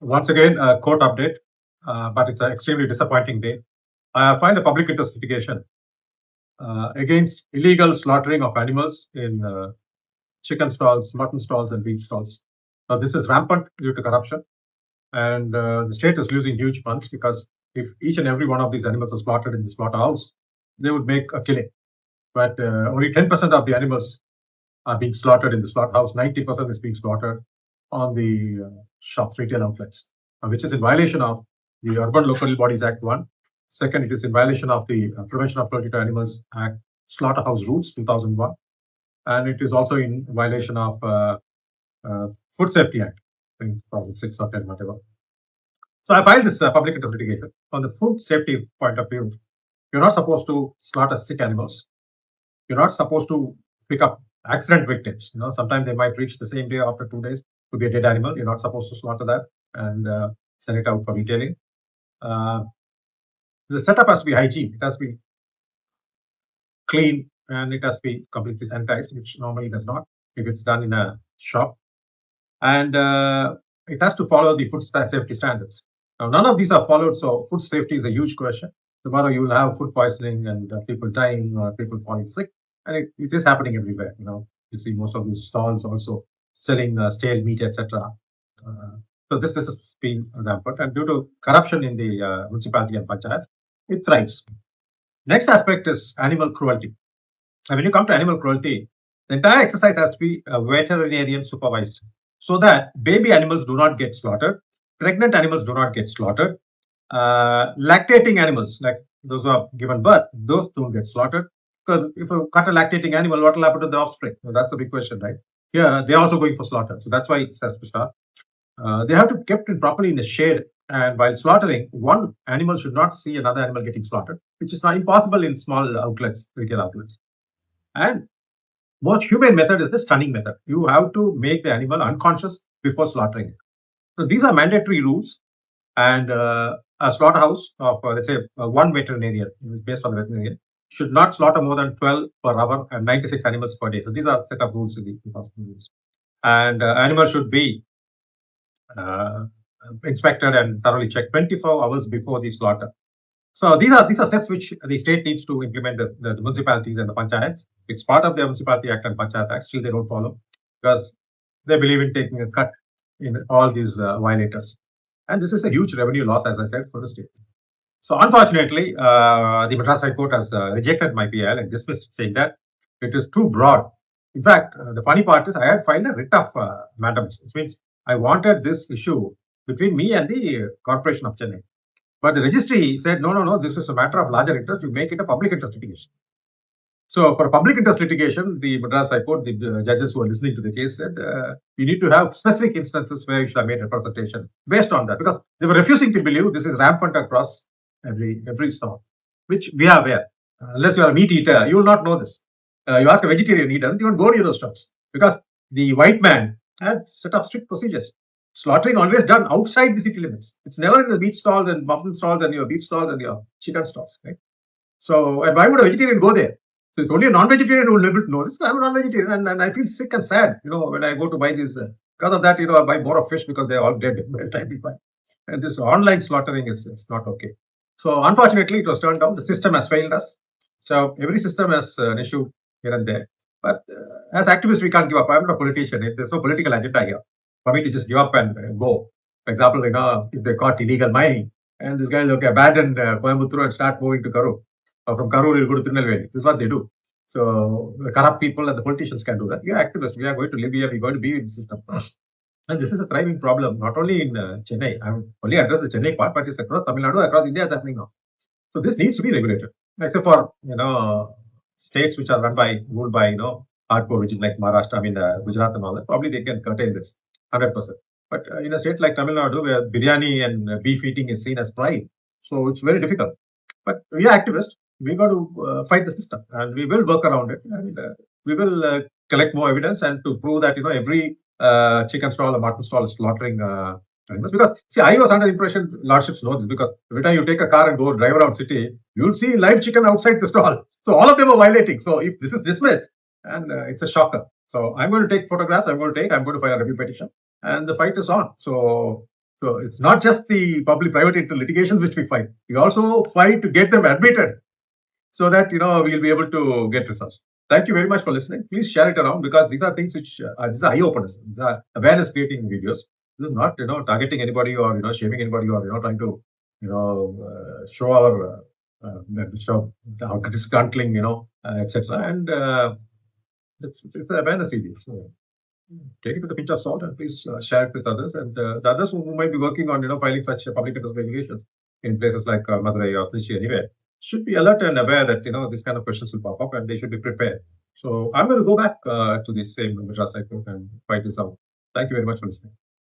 Once again, a court update, but it's an extremely disappointing day. I filed a public interest litigation against illegal slaughtering of animals in chicken stalls, mutton stalls, and beef stalls. Now, this is rampant due to corruption, and the state is losing huge funds because if each and every one of these animals are slaughtered in the slaughterhouse, they would make a killing. But only 10% of the animals are being slaughtered in the slaughterhouse. 90% is being slaughtered on the shops, retail outlets, which is in violation of the Urban Local Bodies Act 1. Second, it is in violation of the Prevention of Cruelty to Animals Act, Slaughterhouse Rules 2001. And it is also in violation of Food Safety Act, I think 2006 or 10, whatever. So I filed this public interest litigation. On the food safety point of view, you're not supposed to slaughter sick animals. You're not supposed to pick up accident victims. Sometimes they might reach the same day after 2 days. Could be a dead animal. You're not supposed to slaughter that and send it out for retailing. The setup has to be hygiene. It has to be clean and it has to be completely sanitized, which normally does not if it's done in a shop. And it has to follow the food safety standards. Now, none of these are followed, so food safety is a huge question. Tomorrow you will have food poisoning and people dying or people falling sick, and it is happening everywhere. You see most of these stalls also selling stale meat, etc. So this has been rampant, and due to corruption in the municipality and panchayats, it thrives. Next aspect is animal cruelty. And when you come to animal cruelty, the entire exercise has to be veterinarian supervised so that baby animals do not get slaughtered, pregnant animals do not get slaughtered, lactating animals, like those who have given birth, those don't get slaughtered. Because if you cut a lactating animal, what will happen to the offspring? Well, that's a big question, right? Here, they're also going for slaughter. So that's why it has to start. They have to be kept properly in the shade. And while slaughtering, one animal should not see another animal getting slaughtered, which is not impossible in small outlets, retail outlets. And most humane method is the stunning method. You have to make the animal unconscious before slaughtering it. So these are mandatory rules, and a slaughterhouse of let's say one veterinarian, based on the veterinarian, should not slaughter more than 12 per hour and 96 animals per day. So these are set of rules in the hospital rules. And animals should be inspected and thoroughly checked 24 hours before the slaughter. So these are steps which the state needs to implement, the municipalities and the panchayats. It's part of the Municipality Act and Panchayat Act. Still, they don't follow because they believe in taking a cut in all these violators. And this is a huge revenue loss, as I said, for the state. So unfortunately, the Madras High Court has rejected my PIL and dismissed, saying that it is too broad. In fact, the funny part is I had filed a writ of mandamus, which means I wanted this issue between me and the Corporation of Chennai. But the registry said, no, this is a matter of larger interest. You make it a public interest litigation. So for a public interest litigation, the Madras High Court, the judges who are listening to the case said, you need to have specific instances where you should have made representation based on that, because they were refusing to believe this is rampant across every stall, which we are aware. Unless you are a meat eater, you will not know this. You ask a vegetarian, he doesn't even go near those shops because the white man had set of strict procedures. Slaughtering always done outside the city limits. It's never in the meat stalls and muffin stalls and your beef stalls and your chicken stalls, right? So, and why would a vegetarian go there? So it's only a non-vegetarian who will be able to know this. I'm a non-vegetarian and I feel sick and sad, when I go to buy this. Because of that, I buy more of fish because they're all dead by the time we buy. And this online slaughtering is not okay. So unfortunately, it was turned down. The system has failed us. So every system has an issue here and there. But as activists, we can't give up. I'm not a politician. There's no political agenda here for me to just give up and go. For example, if they caught illegal mining and this guy abandon Coimbatore and start moving to Karur. From Karur, he'll go to Tirunelveli. This is what they do. So the corrupt people and the politicians can do that. We are activists. We are going to live here. We're going to be in the system. And this is a thriving problem, not only in Chennai. I'm only addressed the Chennai part, but it's across Tamil Nadu, across India, it's happening now. So this needs to be regulated, except for states which are ruled by hardcore, which is like Maharashtra, Gujarat and all that. Probably they can curtail this 100%. But in a state like Tamil Nadu, where biryani and beef eating is seen as pride, so it's very difficult. But we are activists. We got to fight the system, and we will work around it, and we will collect more evidence and to prove that every chicken stall or mutton stall is slaughtering animals. Because see, I was under the impression lordships know this, because every time you take a car and go drive around city, you'll see live chicken outside the stall. So all of them are violating. So if this is dismissed, and it's a shocker. So I'm going to take photographs. I'm going to file a review petition, and the fight is on. So So it's not just the public-private litigations which we fight. We also fight to get them admitted so that we'll be able to get results. Thank you very much for listening. Please share it around because these are things which these are eye openers. These are awareness creating videos. This is not targeting anybody or shaming anybody or trying to show our disgruntling etc. And it's an awareness video. So take it with a pinch of salt and please share it with others and the others who might be working on filing such public interest litigations in places like Madurai or Trichy anywhere should be alert and aware that this kind of questions will pop up and they should be prepared. So I'm going to go back to the same Madras High Court and fight this out. Thank you very much for listening.